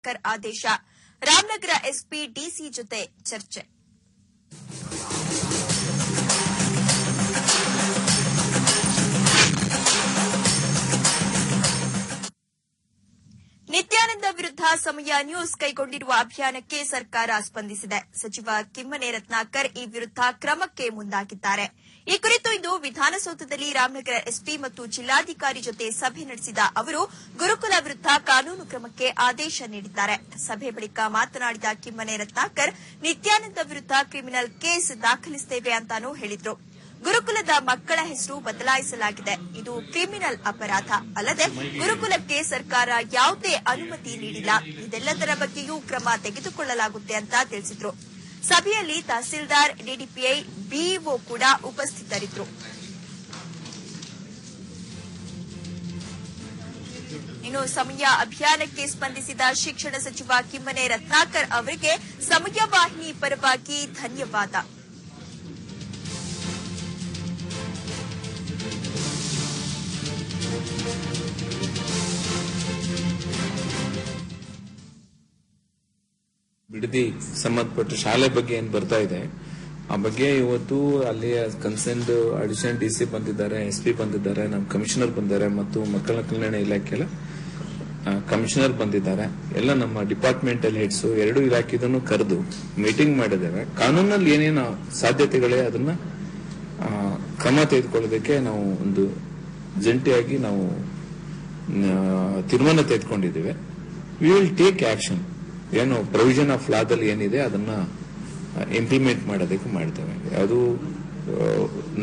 ರತ್ನಾಕರ್ ಆದೇಶ. Ramanagara SP DC ಜೊತೆ ಚರ್ಚೆ. ನಿತ್ಯಾನಂದ ವಿರುದ್ಧ ಸಮಯ ನ್ಯೂಸ್ ಕೈಗೊಂಡಿರುವ ಅಭಿಯಾನಕ್ಕೆ ಸರ್ಕಾರ ಸ್ಪಂದಿಸಿದೆ. ಸಚಿವ ಕಿಮ್ಮನೆ ರತ್ನಾಕರ್ ಈ ವಿರುದ್ಧ ಕ್ರಮಕ್ಕೆ ಮುಂದಾಗಿದ್ದಾರೆ. ಈ ಕುರಿತು ಇಂದು ವಿಧಾನಸೌಧದಲ್ಲಿ ರಾಮನಗರ ಎಸ್ಪಿ ಮತ್ತು ಜಿಲ್ಲಾಧಿಕಾರಿ ಜೊತೆ ಸಭೆ ನಡೆಸಿದ ಅವರು ಗುರುಕುಲ ವಿರುದ್ಧ ಕಾನೂನು ಕ್ರಮಕ್ಕೆ ಆದೇಶ ನೀಡಿದ್ದಾರೆ. ಸಭೆ ಬಳಿಕ ಮಾತನಾಡಿದ ಕಿಮ್ಮನೆ ರತ್ನಾಕರ್, ನಿತ್ಯಾನಂದ ವಿರುದ್ಧ ಕ್ರಿಮಿನಲ್ ಕೇಸ್ ದಾಖಲಿಸುತ್ತೇವೆ ಅಂತಾನೂ ಹೇಳಿದ್ರು. ಗುರುಕುಲದ ಮಕ್ಕಳ ಹೆಸರು ಬದಲಾಯಿಸಲಾಗಿದೆ. ಇದು ಕ್ರಿಮಿನಲ್ ಅಪರಾಧ ಅಲ್ಲದೆ ಗುರುಕುಲಕ್ಕೆ ಸರ್ಕಾರ ಯಾವುದೇ ಅನುಮತಿ ನೀಡಿಲ್ಲ. ಇದೆಲ್ಲದರ ಬಗ್ಗೆಯೂ ಕ್ರಮ ತೆಗೆದುಕೊಳ್ಳಲಾಗುತ್ತೆ ಅಂತ ತಿಳಿಸಿದ್ರು. ಸಭೆಯಲ್ಲಿ ತಹಸೀಲ್ದಾರ್, ಡಿಡಿಪಿಐ, ಬಿಇಒ ಕೂಡ ಉಪಸ್ಥಿತರಿದ್ದರು. ಇನ್ನು ಸಮಯ ಅಭಿಯಾನಕ್ಕೆ ಸ್ಪಂದಿಸಿದ ಶಿಕ್ಷಣ ಸಚಿವ ಕಿಮ್ಮನೆ ರತ್ನಾಕರ್ ಅವರಿಗೆ ಸಮಯ ವಾಹಿನಿ ಪರವಾಗಿ ಧನ್ಯವಾದ. ಬಿಡದಿ ಸಂಬಂಧಪಟ್ಟ ಶಾಲೆ ಬಗ್ಗೆ ಏನ್ ಬರ್ತಾ ಇದೆ ಆ ಬಗ್ಗೆ ಇವತ್ತು ಅಲ್ಲಿ ಕನ್ಸರ್ನ್ಡ್ ಅಡಿಷನಲ್ ಡಿಸಿ ಬಂದಿದ್ದಾರೆ, ಎಸ್ಪಿ ಬಂದಿದ್ದಾರೆ, ನಮ್ಮ ಕಮಿಷನರ್ ಬಂದಿದ್ದಾರೆ ಮತ್ತು ಮಕ್ಕಳ ಕಲ್ಯಾಣ ಇಲಾಖೆ ಕಮಿಷನರ್ ಬಂದಿದ್ದಾರೆ. ಎಲ್ಲ ನಮ್ಮ ಡಿಪಾರ್ಟ್ಮೆಂಟಲ್ ಹೆಡ್ಸ್ ಎರಡು ಇಲಾಖೆದನ್ನು ಕರೆದು ಮೀಟಿಂಗ್ ಮಾಡಿದ್ದೇವೆ. ಕಾನೂನಲ್ಲಿ ಏನೇನು ಸಾಧ್ಯತೆಗಳೇ ಅದನ್ನ ಕ್ರಮ ತೆಗೆದುಕೊಳ್ಳೋದಕ್ಕೆ ನಾವು ಒಂದು ಜಂಟಿಯಾಗಿ ನಾವು ತೀರ್ಮಾನ ತೆಗೆದುಕೊಂಡಿದ್ದೇವೆ. V will take action. ಏನು ಪ್ರೊವಿಷನ್ ಆಫ್ ಲಾದಲ್ಲಿ ಏನಿದೆ ಅದನ್ನ ಇಂಪ್ಲಿಮೆಂಟ್ ಮಾಡೋದಕ್ಕೆ ಮಾಡ್ತೇವೆ. ಅದು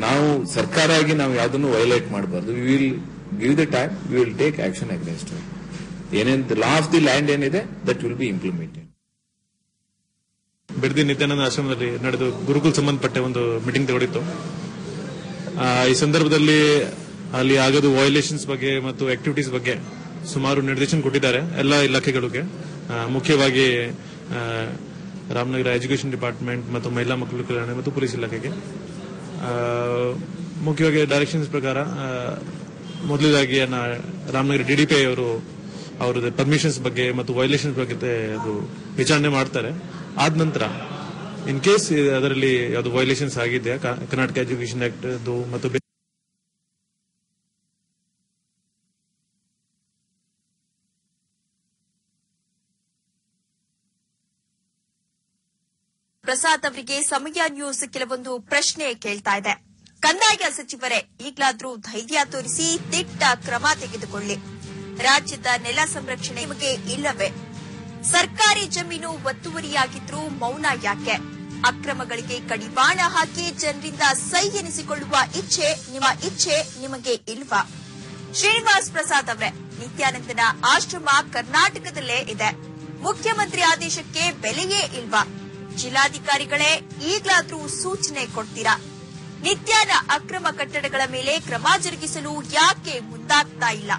ನಾವು ಸರ್ಕಾರ ಆಗಿ ನಾವು ಯಾವುದನ್ನು ವೈಲೇಟ್ ಮಾಡಬಾರ್ದು. We will give the time, we will take action against ಏನೇನು ಲಾ ಆಫ್ ದಿ ಲ್ಯಾಂಡ್ ಏನಿದೆ that will be implemented. Bidadi Nithyananda ಆಶ್ರಮದಲ್ಲಿ ನಡೆದು ಗುರುಕುಲ್ ಸಂಬಂಧಪಟ್ಟ ಒಂದು ಮೀಟಿಂಗ್ ತಗೊಂಡಿತ್ತು. ಈ ಸಂದರ್ಭದಲ್ಲಿ ಅಲ್ಲಿ ಆಗೋದು ವಯೋಲೇಷನ್ಸ್ ಬಗ್ಗೆ ಮತ್ತು ಆಕ್ಟಿವಿಟೀಸ್ ಬಗ್ಗೆ ಸುಮಾರು ನಿರ್ದೇಶನ ಕೊಟ್ಟಿದ್ದಾರೆ ಎಲ್ಲ ಇಲಾಖೆಗಳಿಗೆ. ಮುಖ್ಯವಾಗಿ ರಾಮನಗರ ಎಜುಕೇಷನ್ ಡಿಪಾರ್ಟ್ಮೆಂಟ್ ಮತ್ತು ಮಹಿಳಾ ಮಕ್ಕಳ ಕಲ್ಯಾಣ ಮತ್ತು ಪೊಲೀಸ್ ಇಲಾಖೆಗೆ ಮುಖ್ಯವಾಗಿ ಡೈರೆಕ್ಷನ್ಸ್ ಪ್ರಕಾರ ಮೊದಲದಾಗಿ ರಾಮನಗರ ಡಿಡಿಪಿಐ ಅವರು ಅವರದ್ದು ಪರ್ಮಿಷನ್ಸ್ ಬಗ್ಗೆ ಮತ್ತು ವಯೋಲೇಷನ್ಸ್ ಬಗ್ಗೆ ಅದು ವಿಚಾರಣೆ ಮಾಡ್ತಾರೆ. ಆದ ನಂತರ ಇನ್ ಕೇಸ್ ಅದರಲ್ಲಿ ಯಾವುದು ವಯೋಲೇಷನ್ಸ್ ಆಗಿದೆಯಾ ಕರ್ನಾಟಕ ಎಜುಕೇಷನ್ ಆಕ್ಟ್ ಮತ್ತು ಪ್ರಸಾದ್ ಅವರಿಗೆ ಸಮಯ ನ್ಯೂಸ್ ಕೆಲವೊಂದು ಪ್ರಶ್ನೆ ಕೇಳ್ತಾ ಇದೆ. ಕಂದಾಯ ಸಚಿವರೇ, ಈಗಲಾದ್ರೂ ಧೈರ್ಯ ತೋರಿಸಿ ದಿಟ್ಟ ಕ್ರಮ ತೆಗೆದುಕೊಳ್ಳಿ. ರಾಜ್ಯದ ನೆಲ ಸಂರಕ್ಷಣೆ ನಿಮಗೆ ಇಲ್ಲವೇ? ಸರ್ಕಾರಿ ಜಮೀನು ಒತ್ತುವರಿಯಾಗಿದ್ರೂ ಮೌನ ಯಾಕೆ? ಅಕ್ರಮಗಳಿಗೆ ಕಡಿವಾಣ ಹಾಕಿ ಜನರಿಂದ ಸೈ ಎನಿಸಿಕೊಳ್ಳುವ ಇಚ್ಛೆ ನಿಮಗೆ ಇಲ್ವಾ? ಶ್ರೀನಿವಾಸ್ ಪ್ರಸಾದ್ ಅವರೇ, ನಿತ್ಯಾನಂದನ ಆಶ್ರಮ ಕರ್ನಾಟಕದಲ್ಲೇ ಇದೆ. ಮುಖ್ಯಮಂತ್ರಿ ಆದೇಶಕ್ಕೆ ಬೆಲೆಯೇ ಇಲ್ವಾ? ಜಿಲ್ಲಾಧಿಕಾರಿಗಳೇ, ಈಗಲಾದ್ರೂ ಸೂಚನೆ ಕೊಡ್ತೀರಾ? ನಿತ್ಯಾನ ಅಕ್ರಮ ಕಟ್ಟಡಗಳ ಮೇಲೆ ಕ್ರಮ ಜರುಗಿಸಲು ಯಾಕೆ ಮುಂದಾಗ್ತಾ ಇಲ್ಲ?